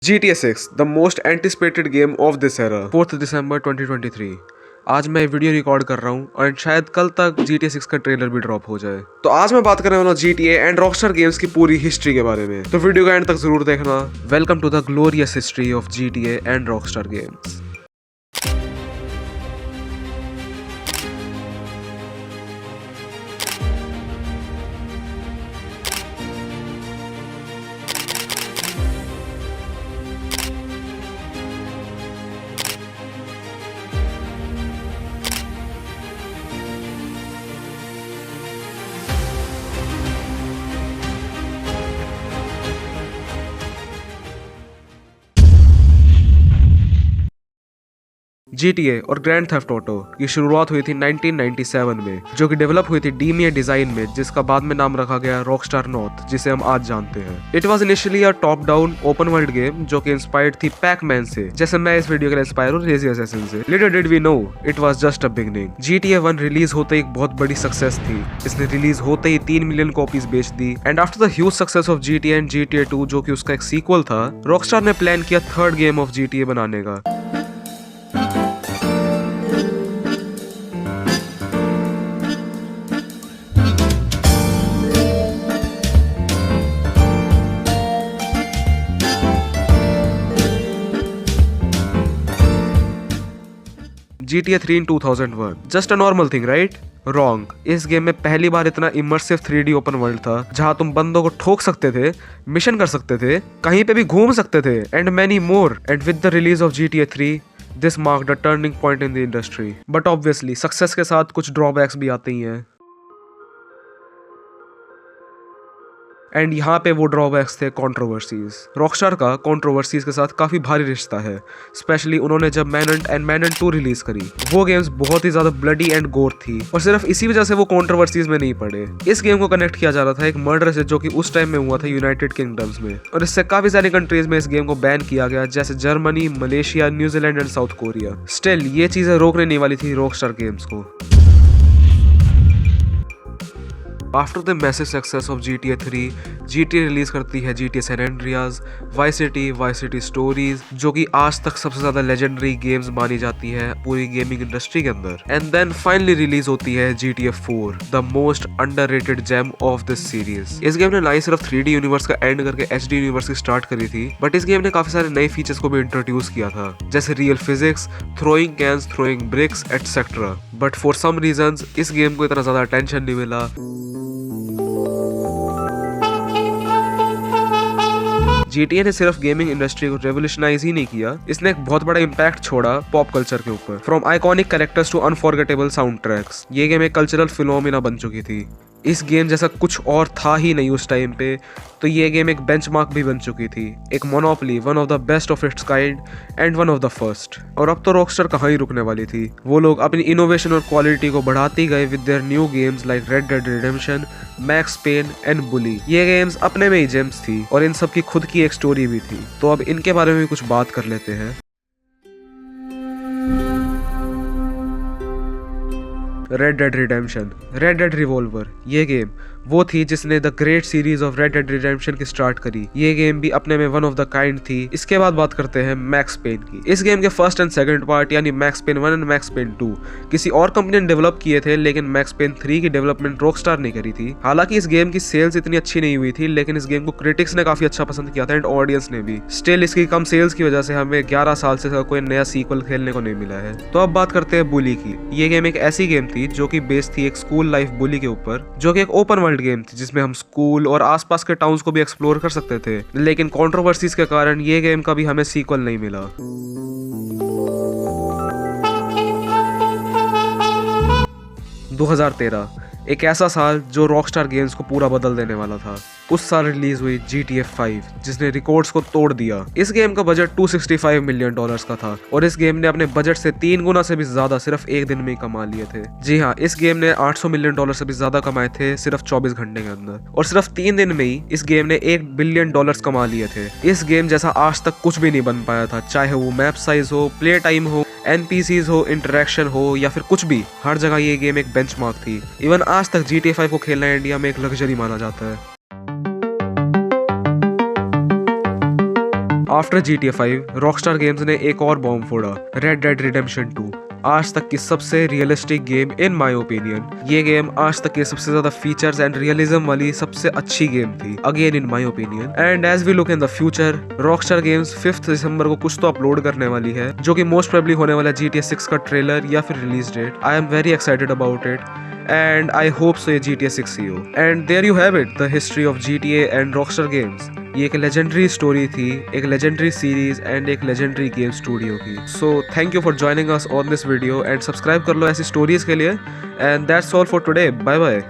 GTA 6, the most anticipated game of this era, 4th December 2023। आज मैं video record कर रहा हूँ और शायद कल तक GTA 6 का ट्रेलर भी ड्रॉप हो जाए। तो आज मैं बात करने वाला हूँ GTA एंड रॉकस्टार गेम्स की पूरी हिस्ट्री के बारे में, तो वीडियो का एंड तक जरूर देखना। Welcome to the glorious history of GTA and Rockstar Games. GTA और ग्रैंड थेफ्ट ऑटो की शुरुआत हुई थी 1997 में, जो कि डेवलप हुई थी डीमिया डिजाइन में, जिसका बाद में नाम रखा गया रॉकस्टार नॉर्थ, जिसे हम आज जानते हैं। It was initially a top down open world game जो कि इंस्पायर्ड थी पैक-मैन से, जैसे मैं इस वीडियो के लिए इंस्पायर हूं रेजी असैसिन से। Little did we know it was just a beginning. GTA 1 release होते ही एक बहुत बड़ी सक्सेस थी। इसने रिलीज होते ही 3 मिलियन कॉपीज बेच दी and after the huge success of GTA and GTA 2, जो कि उसका एक सीक्वल था, रॉकस्टार ने प्लान किया थर्ड गेम ऑफ GTA बनाने का। GTA 3 in 2001, just a normal thing, right? Wrong. इस गेम में पहली बार इतना इमर्सिव 3D ओपन वर्ल्ड था, जहां तुम बंदों को ठोक सकते थे, मिशन कर सकते थे, कहीं पे भी घूम सकते थे, and many more. And with the release of GTA 3, this marked a turning point in the industry. But obviously success के साथ कुछ ड्रॉबैक्स भी आते ही हैं, एंड यहाँ पे वो ड्रॉबैक्स थे कंट्रोवर्सीज। रॉकस्टार का कंट्रोवर्सीज के साथ काफी भारी रिश्ता है, स्पेशली उन्होंने जब मैनहंट एंड मैनहंट 2 रिलीज करी, वो गेम्स बहुत ही ज्यादा ब्लडी एंड गोर थी, और सिर्फ इसी वजह से वो कंट्रोवर्सीज में नहीं पड़े। इस गेम को कनेक्ट किया जा रहा था एक मर्डर से, जो कि उस टाइम में हुआ था यूनाइटेड किंगडम्स में, और इससे काफी सारी कंट्रीज में इस गेम को बैन किया गया, जैसे Germany, Malaysia, New Zealand and South Korea. Still ये चीजें रोकने नहीं वाली थी रॉकस्टार गेम्स को। After the massive success of GTA 3, GTA release करती है GTA San Andreas, Vice City Stories, जो कि आज तक सबसे ज्यादा लेजेंडरी गेम्स मानी जाती है पूरी गेमिंग इंडस्ट्री के अंदर। एंड देन फाइनली रिलीज होती है GTA 4, the most underrated gem of this series. इस गेम ने ना ही सिर्फ 3D यूनिवर्स का एंड करके HD यूनिवर्स की स्टार्ट करी थी, बट इस गेम ने काफी सारे नए फीचर्स को भी इंट्रोड्यूस किया था, जैसे real physics, throwing cans, throwing bricks etcetera. But for some reasons इस गेम को इतना ज्यादा अटेंशन नहीं मिला। GTA ने सिर्फ गेमिंग इंडस्ट्री को रेवोल्यूशनाइज ही नहीं किया, इसने एक बहुत बड़ा इम्पैक्ट छोड़ा पॉप कल्चर के ऊपर। From iconic characters to unforgettable sound tracks, ये गेम एक कल्चरल फिनोमिना बन चुकी थी। इस गेम जैसा कुछ और था ही नहीं उस टाइम पे, तो ये गेम एक बेंचमार्क भी बन चुकी थी, एक monopoly, one of the best of its kind and one of the first. और अब तो रॉकस्टार कहाँ ही रुकने वाली थी, वो लोग अपनी इनोवेशन और क्वालिटी को बढ़ाती गए with their new games like red dead redemption, max payne and bully. ये गेम्स अपने में ही जेम्स थी और इन सब की खुद की एक स्टोरी भी थी, तो अब इनके बारे में भी कुछ बात कर लेते हैं। Red dead redemption, red dead revolver, ये गेम वो थी जिसने the great series of red dead redemption की स्टार्ट करी। ये गेम भी अपने में वन ऑफ द काइंड थी। इसके बाद बात करते हैं मैक्स पेन की। इस गेम के फर्स्ट एंड सेकंड पार्ट यानी Max Payne 1 and Max Payne 2 किसी और कंपनी ने डेवलप किए थे, लेकिन मैक्स पेन 3 की डेवलपमेंट रॉकस्टार ने करी थी। हालांकि इस गेम की सेल्स इतनी अच्छी नहीं हुई थी, लेकिन इस गेम को क्रिटिक्स ने काफी अच्छा पसंद किया था एंड ऑडियंस ने भी। स्टिल इसकी कम सेल्स की वजह से हमें 11 साल से कोई नया सीक्वल खेलने को नहीं मिला है। तो अब बात करते हैं बुली की। ये गेम एक ऐसी गेम थी जो कि बेस्ड थी एक स्कूल लाइफ बुली के ऊपर, जो कि एक ओपन वर्ल्ड गेम थी जिसमें स्कूल और आसपास के टाउन्स को भी एक्सप्लोर कर सकते थे, लेकिन कंट्रोवर्सीज के कारण ये गेम का भी हमें सीक्वल नहीं मिला। 2013 एक ऐसा साल जो रॉकस्टार गेम्स को पूरा बदल देने वाला था। उस साल रिलीज हुई GTA 5, जिसने रिकॉर्ड्स को तोड़ दिया। इस गेम का बजट $265 मिलियन का था, और इस गेम ने अपने बजट से 3 गुना से भी ज्यादा सिर्फ एक दिन में ही कमा लिए थे। जी हाँ, इस गेम ने $800 मिलियन से भी ज्यादा कमाए थे सिर्फ 24 घंटे के अंदर, और सिर्फ 3 दिन में ही इस गेम ने $1 बिलियन कमा लिए थे। इस गेम जैसा आज तक कुछ भी नहीं बन पाया था, चाहे वो मैप साइज हो, प्ले टाइम हो, NPCs हो, इंटरेक्शन हो, या फिर कुछ भी। हर जगह ये गेम एक बेंचमार्क थी। इवन आज तक GTA 5 को खेलना इंडिया में एक लग्जरी माना जाता है। आफ्टर GTA 5 रॉकस्टार गेम्स ने एक और बॉम्ब फोड़ा, रेड डेड रिडेम्पशन 2, आज तक की सबसे realistic game in my opinion. ये गेम आज तक की सबसे ज्यादा फीचर्स एंड रियलिज्म वाली सबसे अच्छी गेम थी, again in my opinion. And as we look in the future, Rockstar Games 5 दिसंबर को कुछ तो अपलोड करने वाली है, जो कि मोस्ट प्रोबेबली होने वाला GTA 6 का ट्रेलर या फिर release date. I am very excited about it and I hope so ये GTA 6 ही हो। And there you have it, the history of GTA and Rockstar Games. ये एक लेजेंडरी स्टोरी थी, एक लेजेंडरी सीरीज एंड एक लेजेंडरी गेम स्टूडियो की। So thank you for joining us on this video and subscribe कर लो ऐसी stories के लिए। And that's all for today, bye bye.